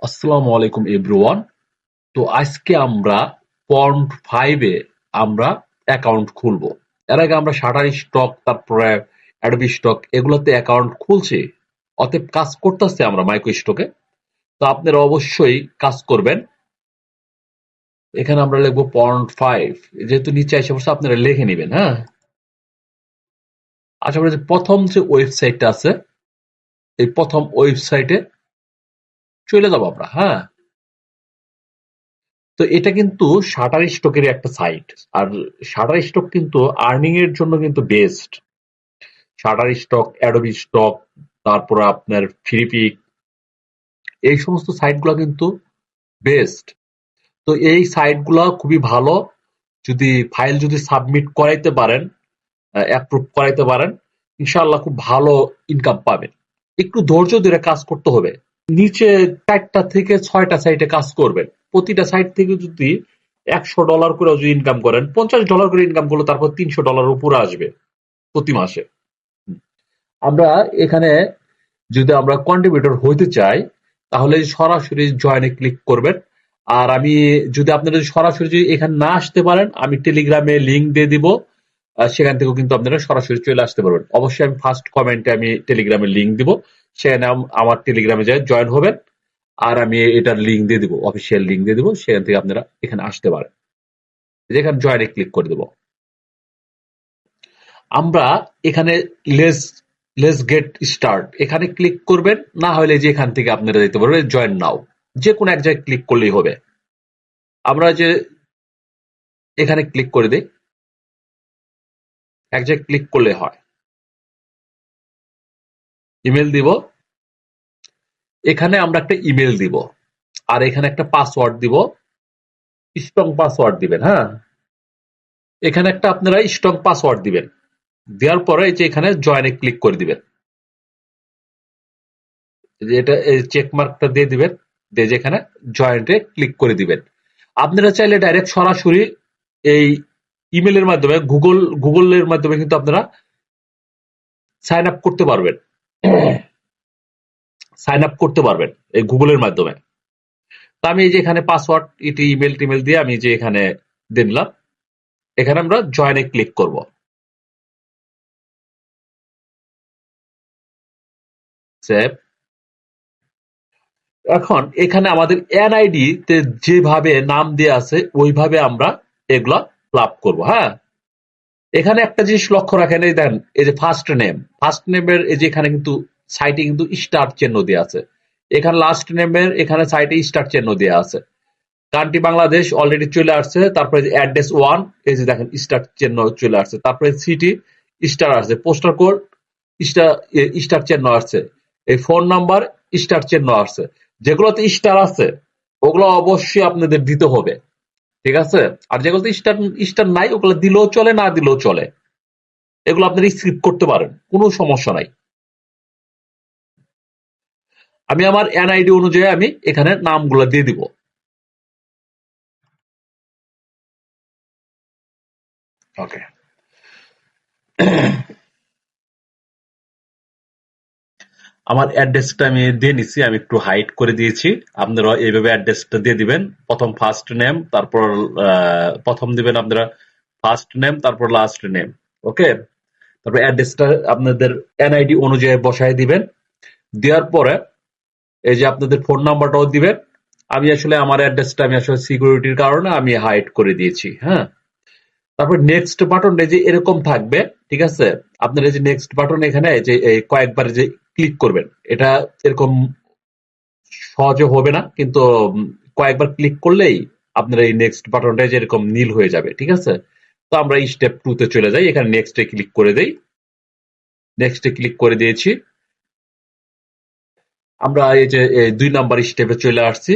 আসসালামু আলাইকুম এভরিওয়ান। তো আজকে আমরা পন্ড 5 এ আমরা অ্যাকাউন্ট খুলবো। এর আগে আমরা শাটার স্টক তারপরে অ্যাডবি স্টক এগুলোতে অ্যাকাউন্ট খুলছি। অতএব কাজ করতেছে আমরা মাইক্রো স্টকে। তো আপনারা অবশ্যই কাজ করবেন। এখানে আমরা লিখবো পন্ড 5, যেহেতু নিচে এসে পড়ছে আপনারা লিখে নেবেন। হ্যাঁ, আশা করি যে প্রথম যে ওয়েবসাইটটা আছে এই প্রথম ওয়েবসাইটে চলে যাবো আমরা। হ্যাঁ, তো এটা কিন্তু শাটার স্টকের একটা সাইট। আর শাটার স্টক কিন্তু আর্নিং এর জন্য কিন্তু best. Shutter stock, Adobe stock, তারপর আপনার ফ্রিপিক, এই সমস্ত সাইটগুলো কিন্তু বেস্ট। তো এই সাইটগুলো খুবই ভালো। যদি ফাইল যদি সাবমিট করাইতে পারেন, অ্যাপ্রুভ করাইতে পারেন, ইনশাআল্লাহ খুব ভালো ইনকাম পাবেন। একটু ধৈর্য ধরে কাজ করতে হবে। নিচে 4টা থেকে 6টা সাইটে কাজ করবেন। প্রতিটা সাইট থেকে যদি $100 করে যদি ইনকাম করেন, $50 করে ইনকাম করলে তারপর $300 উপরে আসবে প্রতি মাসে। আমরা এখানে যদি আমরা কন্ট্রিবিউটর হইতে চাই তাহলে সরাসরি জয়েনে ক্লিক করবেন। আর আমি যদি আপনারা যদি সরাসরি যদি এখানে না আসতে পারেন, আমি টেলিগ্রামে লিংক দিয়ে দিব। সেখান থেকেও কিন্তু আপনারা সরাসরি চলে আসতে পারবেন। অবশ্যই আমি ফার্স্ট কমেন্টে আমি টেলিগ্রামের লিংক দিব। সেখানে আমার টেলিগ্রামে যায় জয়েন হবেন। আর আমি এটার লিংক দিয়ে দিব, অফিসিয়াল লিংক দিয়ে দিব। সেখান থেকে আপনারা এখানে আসতে পারেন। যেখানে জয়েনে ক্লিক করে দেব। আমরা এখানে লেস লেটস গেট স্টার্ট এখানে ক্লিক করবেন। না হলে যে এখান থেকে আপনারা দিতে পারবেন জয়েন নাও, যে কোনো এক জায়গায় ক্লিক করলেই হবে। আমরা যে এখানে ক্লিক করে দিই, এক জায়গায় ক্লিক করলে হয়। ইমেল দিব। এখানে আমরা একটা ইমেল দিব। আর এখানে একটা পাসওয়ার্ড দিব। স্ট্রং পাসওয়ার্ড দিবেন। হ্যাঁ, এখানে একটা আপনারা স্ট্রং পাসওয়ার্ড দিবেন। দেওয়ার পরে এই যে এখানে জয়েনে ক্লিক করে দিবেন। এটা চেক মার্কটা দিয়ে দিবেন, দিয়ে যেখানে জয়েন্টে ক্লিক করে দিবেন। আপনারা চাইলে ডাইরেক্ট সরাসরি এই ইমেলের মাধ্যমে গুগলের মাধ্যমে কিন্তু আপনারা সাইন আপ করতে পারবেন। সাইন আপ করতে পারবেন এই গুগলের মাধ্যমে। তো আমি এই যে এখানে পাসওয়ার্ড এটি ইমেল টিমেল দিয়ে আমি যে এখানে দিলাম। এখানে আমরা জয়েনে ক্লিক করব। সেভ। এখন এখানে আমাদের এনআইডি তে যেভাবে নাম দেওয়া আছে ওইভাবে আমরা এগুলা ফিল আপ করবো। হ্যাঁ, এখানে একটা জিনিস লক্ষ্য রাখেন, এই দেখেন এই যে ফার্স্ট নেমের এই যে এখানে কিন্তু সাইটে কিন্তু স্টার চিহ্ন দেওয়া আছে। এখানে লাস্ট নেমের এখানে সাইটে স্টার চিহ্ন দেওয়া আছে। কান্ট্রি বাংলাদেশ অলরেডি চলে আসছে। তারপরে যে অ্যাড্রেস 1, এই যে দেখেন স্টার চিহ্ন চলে আসছে। তারপরে সিটি স্টার আসছে, পোস্টাল কোড স্টার স্টার চিহ্ন আসছে, এই ফোন নাম্বার স্টার চিহ্ন আসছে। যেগুলোতে স্টার আছে ওগুলো অবশ্যই আপনাদের দিতে হবে। ঠিক আছে? আর যেগুলোতে স্টার স্টার নাই ওগুলো দিলেও চলে, না দিলেও চলে। এগুলো আপনারা স্কিপ করতে পারেন, কোনো সমস্যা নাই। আমি আমার এনআইডি অনুযায়ী আমি এখানে নামগুলো দিয়ে দিব। ওকে, আমার অ্যাড্রেসটা আমি দিয়ে নিচ্ছি, আমি একটু হাইড করে দিয়েছি। আপনারা এইভাবে অ্যাড্রেসটা দিয়ে দিবেন। প্রথম ফার্স্ট নেম, তারপর প্রথম দিবেন আপনারা ফার্স্ট নেম, তারপর লাস্ট নেম। ওকে, তারপর অ্যাড্রেসটা আপনাদের এনআইডি অনুযায়ী বসায় দিবেন। দেওয়ার পরে এই যে আপনাদের ফোন নাম্বারটাও দিবেন। আমি আসলে আমার অ্যাড্রেসটা আমি আসলে সিকিউরিটির কারণে আমি হাইড করে দিয়েছি। হ্যাঁ, তারপর নেক্সট বাটনটা যে এরকম থাকবে। ঠিক আছে? আপনার এই যে নেক্সট বাটন এখানে যে কয়েকবার যে ক্লিক করবেন, এটা এরকম সহজে হবে না, কিন্তু কয়েকবার ক্লিক করলেই আপনার এই নেক্সট বাটনটা যে এরকম নীল হয়ে যাবে। ঠিক আছে? তো আমরা এই স্টেপ 2 তে চলে যাই। এখানে নেক্সটে ক্লিক করে দেই। নেক্সটে ক্লিক করে দিয়েছি। আমরা এই যে 2 নাম্বার স্টেপে চলে আসছি।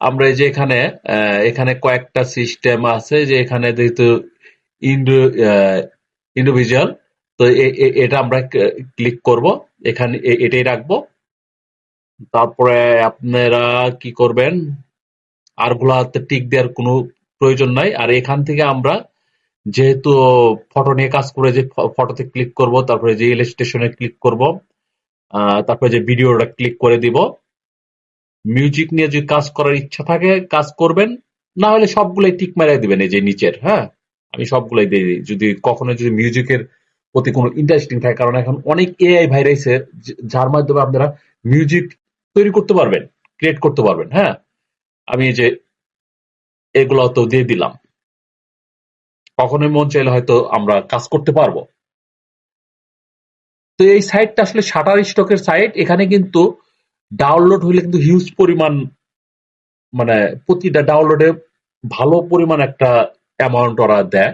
আমরা এই যে এখানে এখানে কয়েকটা সিস্টেম আছে, যে এখানে যেহেতু ইন্ডিভিজুয়াল, তো এটা আমরা ক্লিক করব। এখানে এটাই রাখবো। তারপরে আপনারা কি করবেন, আরগুলাতে টিক দেওয়ার কোনো প্রয়োজন নাই। আর এখান থেকে আমরা যেহেতু ফটো নিয়ে কাজ করে, যে ফটোতে ক্লিক করব, তারপরে যে ইলাস্ট্রেশনে ক্লিক করব, তারপরে যে ভিডিওটা ক্লিক করে দিব। মিউজিক নিয়ে যদি কাজ করার ইচ্ছা থাকে কাজ করবেন, না হলে সবগুলাই টিক মারিয়ে দিবেন এই যে নিচের। হ্যাঁ, আমি সবগুলাই দিয়ে দিই যদি কখনো যদি মিউজিকের প্রতি কোনো ইন্টারেস্টিং থাকে, কারণ এখন অনেক এআই ভাইরাইছে যার মাধ্যমে আপনারা মিউজিক তৈরি করতে পারবেন, ক্রিয়েট করতে পারবেন। হ্যাঁ, আমি এই যে এগুলো তো দিয়ে দিলাম, কখনোই মন চাইলে হয়তো আমরা কাজ করতে পারবো। তো এই সাইটটা আসলে শাটার স্টকের সাইট। এখানে কিন্তু ডাউনলোড হইলে কিন্তু হিউজ পরিমাণ, মানে প্রতিটা ডাউনলোডে ভালো পরিমাণ একটা অ্যামাউন্ট ওরা দেয়।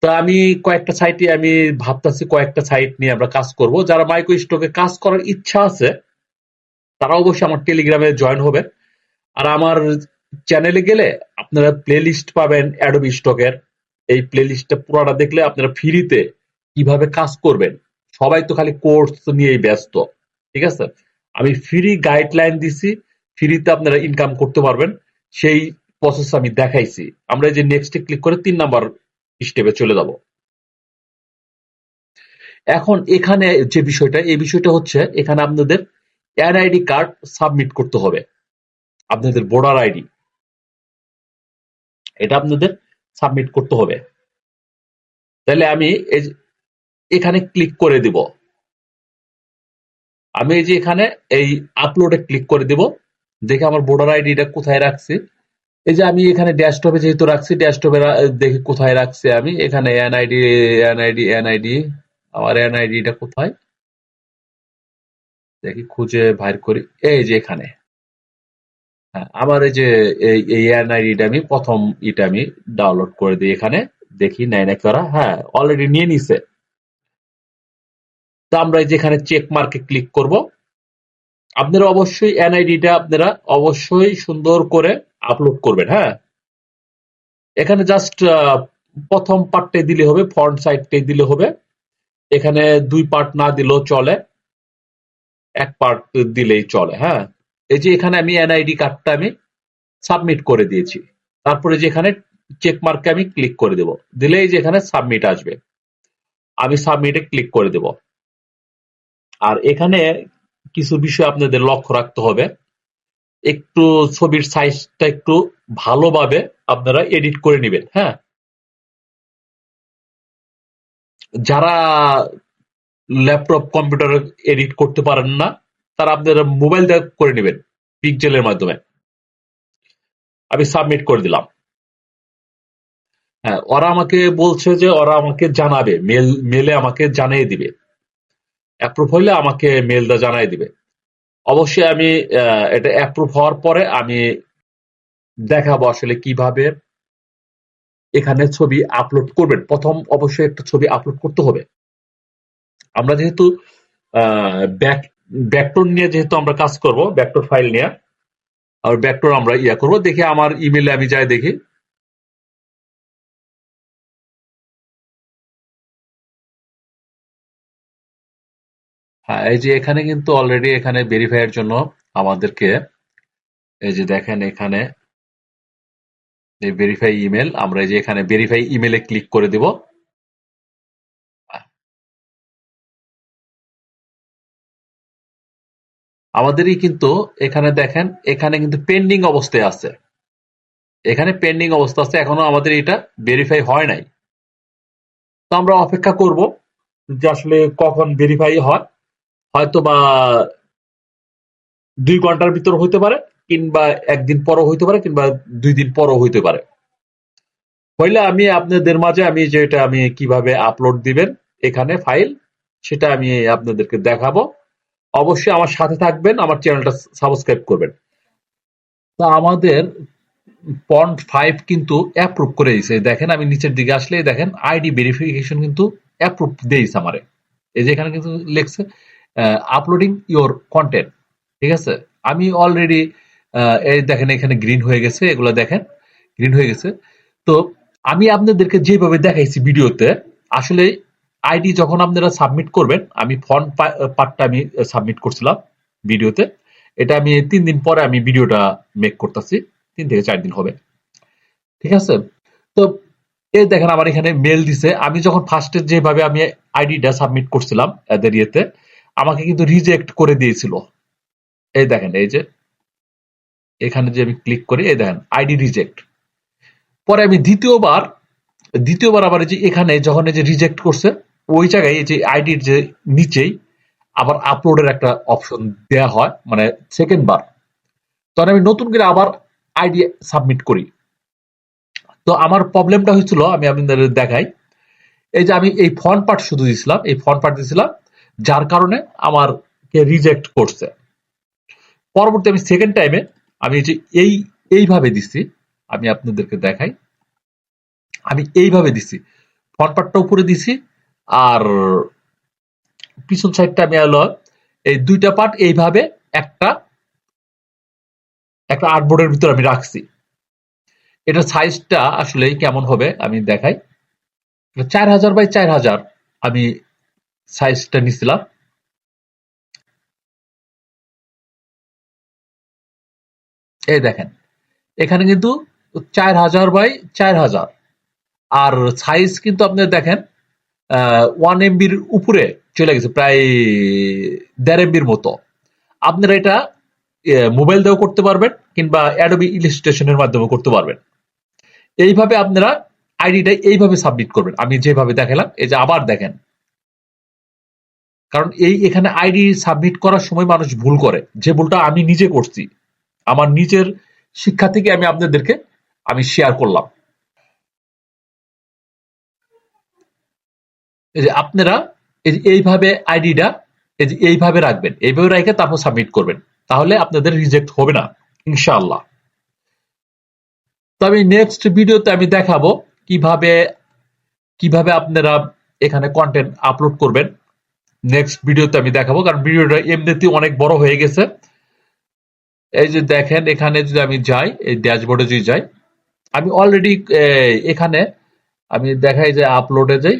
তো আমি কয়েকটা সাইটে আমি ভাবতেছি কয়েকটা সাইট নিয়ে আমরা কাজ করব। যারা মাইক্রো স্টকে কাজ করার ইচ্ছা আছে তারা অবশ্যই আমার টেলিগ্রামে জয়েন হবে। আর আমার চ্যানেলে গেলে আপনারা প্লে লিস্ট পাবেন অ্যাডোবি স্টকের। এই প্লে লিস্টটা পুরোটা দেখলে আপনারা ফ্রিতে কিভাবে কাজ করবেন। সবাই তো খালি কোর্স নিয়েই ব্যস্ত, ঠিক আছে? আমি ফ্রি গাইডলাইন দিছি, ফ্রিতে আপনারা ইনকাম করতে পারবেন, সেই প্রসেস আমি দেখাইছি। আমরা এই যে নেক্সটে ক্লিক করে 3 নাম্বার স্টেপে চলে যাব। এখন এখানে যে বিষয়টা, এই বিষয়টা হচ্ছে এখানে আপনাদের এনআইডি কার্ড সাবমিট করতে হবে, আপনাদের ভোটার আইডি, এটা আপনাদের সাবমিট করতে হবে। তাহলে আমি এখানে ক্লিক করে দিব। আমি এই যে এখানে এই আপলোডে ক্লিক করে দিব। দেখে আমার ভোটার আইডিটা কোথায় রাখছি। এই যে আমি এখানে ড্যাশটপে যেহেতু রাখছি, ড্যাশটপে দেখি কোথায় রাখছি। আমি এখানে এনআইডি এনআইডি এনআইডি, আমার এনআইডিটা কোথায় দেখি, খুঁজে বাইর করি। এই যে এখানে, হ্যাঁ, আমার এই যে এই এনআইডিটা আমি প্রথম এটা আমি ডাউনলোড করে দিই। এখানে দেখি নেয় নাকি ওরা। হ্যাঁ, অলরেডি নিয়ে নিছে। তো আমরা এই যে এখানে চেক মার্কে ক্লিক করব। আপনারা অবশ্যই এনআইডিটা আপনারা অবশ্যই সুন্দর করে আপলোড করবেন। হ্যাঁ, এখানে জাস্ট প্রথম পার্টটাই দিলে হবে, ফ্রন্ট সাইডটাই দিলে হবে। এখানে 2 পার্ট না দিলেও চলে, 1 পার্ট দিলেই চলে। হ্যাঁ, এই যে এখানে আমি এনআইডি কার্ডটা আমি সাবমিট করে দিয়েছি। তারপরে যে এখানে চেক মার্কে আমি ক্লিক করে দেব, দিলেই যে এখানে সাবমিট আসবে। আমি সাবমিটে ক্লিক করে দেব। আর এখানে কিছু বিষয় আপনাদের লক্ষ্য রাখতে হবে। একটু ছবির সাইজটা একটু ভালোভাবে আপনারা এডিট করে নেবেন। হ্যাঁ, যারা ল্যাপটপ কম্পিউটারে এডিট করতে পারেন না তারা আপনারা মোবাইল দিয়ে করে নেবেন পিক্সেলের মাধ্যমে। আমি সাবমিট করে দিলাম। হ্যাঁ, ওরা আমাকে বলছে যে ওরা আমাকে জানাবে, মেলে আমাকে জানিয়ে দিবে। অ্যাপ্রুভ হইলে আমাকে মেলটা জানাই দিবে। অবশ্যই আমি এটা অ্যাপ্রুভ হওয়ার পরে আমি দেখাবো আসলে কিভাবে এখানে ছবি আপলোড করবেন। প্রথম অবশ্যই একটা ছবি আপলোড করতে হবে। আমরা যেহেতু ব্যাকটোন নিয়ে যেহেতু আমরা কাজ করব, ব্যাকটোর ফাইল নিয়ে, আর ব্যাকটোর আমরা করব। দেখি আমার ইমেলে আমি যাই দেখি। হ্যাঁ, এই যে এখানে কিন্তু অলরেডি এখানে ভেরিফাই এর জন্য আমাদেরকে এই যে দেখেন এখানে এই ভেরিফাই ইমেল, আমরা এই যে এখানে ভেরিফাই ইমেলে ক্লিক করে দিব। আমাদেরই কিন্তু এখানে দেখেন এখানে কিন্তু পেন্ডিং অবস্থায় আছে, এখানে পেন্ডিং অবস্থা আছে, এখনো আমাদের এটা ভেরিফাই হয় নাই। তো আমরা অপেক্ষা করব যে আসলে কখন ভেরিফাই হয়। হয়তো বা 2 ঘন্টার ভিতর হইতে পারে, কিংবা একদিন পরও হইতে পারে, কিংবা 2 দিন পরও হইতে পারে। হইলে আমি আপনাদের মাঝে আমি যেটা আমি কিভাবে আপলোড দিবেন এখানে ফাইল, সেটা আমি আপনাদেরকে দেখাবো। অবশ্যই আমার সাথে থাকবেন, আমার চ্যানেলটা সাবস্ক্রাইব করবেন। তা আমাদের পন্ড 5 কিন্তু অ্যাপ্রুভ করে দিয়েছে। দেখেন আমি নিচের দিকে আসলে দেখেন আইডি ভেরিফিকেশন কিন্তু অ্যাপ্রুভ দিয়েছে আমারে। এই যে এখানে কিন্তু লেখছে আপলোডিং ইওর কন্টেন্ট, ঠিক আছে? আমি অলরেডি এই দেখেন এখানে গ্রিন হয়ে গেছে, এগুলো দেখেন গ্রিন হয়ে গেছে। তো আমি আপনাদেরকে যেভাবে দেখাইছি ভিডিওতে, আসলে আইডি যখন আপনারা সাবমিট করবেন, আমি ফন্ট পার্টটা আমি সাবমিট করছিলাম ভিডিওতে। এটা আমি 3 দিন পরে আমি ভিডিওটা মেক করতেছি, 3 থেকে 4 দিন হবে, ঠিক আছে? তো এই দেখেন আমার এখানে মেল দিছে। আমি যখন ফার্স্টে যেভাবে আমি আইডিটা সাবমিট করছিলাম এদের ইয়েতে, আমাকে কিন্তু রিজেক্ট করে দিয়েছিল। এই দেখেন এই যে এখানে যে আমি ক্লিক করি, এই দেখেন আইডি রিজেক্ট। পরে আমি দ্বিতীয়বার আবার এই যে এখানে যখন এই যে রিজেক্ট করছে, ওই জায়গায় এই যে আইডির যে নিচেই আবার আপলোডের একটা অপশন দেয়া হয়, মানে সেকেন্ড বার। তখন আমি নতুন করে আবার আইডি সাবমিট করি। তো আমার প্রবলেমটা হয়েছিল, আমি আপনাদের দেখাই। এই যে আমি এই ফন্ট পার্ট শুধু দিছিলাম, এই ফন্ট পার্ট দিছিলাম, যার কারণে আমার রিজেক্ট করছে। পরবর্তী আমি সেকেন্ড টাইমে আমি এই যে এইভাবে দিছি, আমি আপনাদেরকে দেখাই। আমি এইভাবে দিছি, ফ্রন্ট পার্টটা উপরে দিছি, আর পিছন সাইডটা আমি হলো এই দুইটা পার্ট এইভাবে একটা একটা আর্টবোর্ডের ভিতর আমি রাখছি। এটা সাইজটা আসলে কেমন হবে আমি দেখাই। 4000 বাই 4000 আমি সাইজটা নিছিলাম। এই দেখেন এখানে কিন্তু 4000 বাই 4000, আর সাইজ কিন্তু আপনি দেখেন 1 MBর উপরে চলে গেছে, প্রায় 1.5 MBর মতো। আপনারা এটা মোবাইল দিয়েও করতে পারবেন, কিংবা অ্যাডোবি ইলাস্ট্রেশনের মাধ্যমে করতে পারবেন। এইভাবে আপনারা আইডিটা এইভাবে সাবমিট করবেন, আমি যেভাবে দেখালাম। এই যে আবার দেখেন, কারণ এখানে আইডি সাবমিট করার সময় মানুষ ভুল করে, যে ভুলটা আমি নিজে করছি, আমার নিজের শিক্ষা থেকে আমি আপনাদেরকে আমি শেয়ার করলাম। এই যে আপনারা এইভাবে আইডিটা এই যে এইভাবে রাখবেন, এইভাবে রেখে তারপর সাবমিট করবেন, তাহলে আপনাদের রিজেক্ট হবে না ইনশাআল্লাহ। তো আমি নেক্সট ভিডিওতে আমি দেখাবো কিভাবে কিভাবে আপনারা এখানে কন্টেন্ট আপলোড করবেন। নেক্সট ভিডিওতে আমি দেখাবো, কারণ ভিডিওটা এমনিতেই অনেক বড় হয়ে গেছে। এই যে দেখেন এখানে যদি আমি যাই, এই ড্যাশবোর্ডে যদি যাই, আমি অলরেডি এখানে আমি দেখাই যে আপলোডে যাই।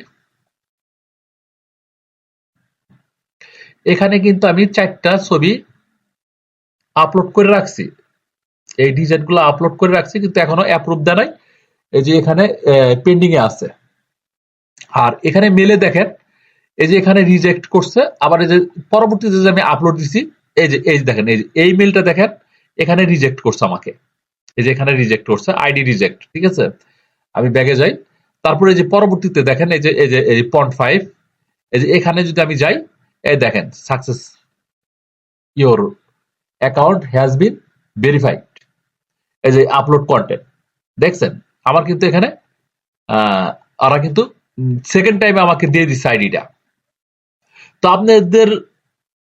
এখানে কিন্তু আমি 4টা ছবি আপলোড করে রাখছি, এই ডিজাইনগুলো আপলোড করে রাখছি, কিন্তু এখনো অ্যাপ্রুভ দেয় নাই। এই যে এখানে পেন্ডিং এ আছে। আর এখানে মেলে দেখেন, এই যে এখানে রিজেক্ট করছে, আবার এই যে পরবর্তীতে যে আমি আপলোড দিছি, এই যে দেখেন, এই মেলটা দেখেন, এখানে রিজেক্ট করছে আমাকে। এই যে এখানে রিজেক্ট করছে, আইডি রিজেক্ট, ঠিক আছে। আমি ব্যাগে যাই, তারপরে এই যে পরবর্তীতে দেখেন, এই যে 0.5, এই যে এখানে যদি আমি যাই, এই দেখেন success, your account has been verified. এই যে আপলোড কন্টেন্ট দেখছেন, আমার কিন্তু এখানে ওরা কিন্তু সেকেন্ড টাইমে আমাকে দিয়ে দিচ্ছে আইডিটা। তো আপনাদের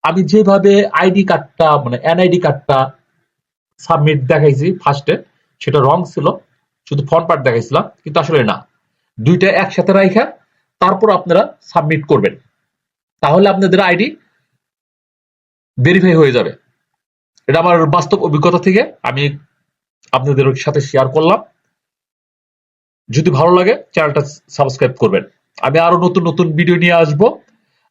আমি যেভাবে আইডি কার্ডটা মানে এনআইডি কার্ডটা সাবমিট দেখাইছি ফার্স্টে, সেটা রং ছিল, শুধু ফ্রন্ট পার্ট দেখাইছিলাম, কিন্তু আসলে না, দুইটা একসাথে রাখা তারপর আপনারা সাবমিট করবেন, তাহলে আপনাদের আইডি ভেরিফাই হয়ে যাবে। এটা আমার বাস্তব অভিজ্ঞতা থেকে আমি আপনাদের সাথে শেয়ার করলাম। যদি ভালো লাগে চ্যানেলটা সাবস্ক্রাইব করবেন। আমি আরো নতুন নতুন ভিডিও নিয়ে আসব।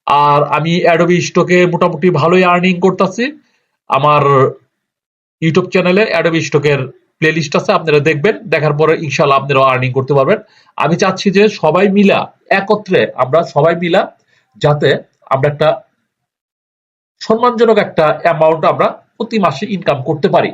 আর আমি অ্যাডোবি স্টকে মোটামুটি ভালোই আর্নিং করতেছি। আমার ইউটিউব চ্যানেলে অ্যাডোবি স্টকের প্লেলিস্ট আছে, আপনারা দেখবেন, দেখার পরে ইনশাল্লাহ আপনারা আর্নিং করতে পারবেন। আমি চাচ্ছি যে সবাই মিলা একত্রে, আমরা সবাই মিলা যাতে আমরা একটা সম্মানজনক একটা অ্যামাউন্ট আমরা প্রতি মাসে ইনকাম করতে পারি।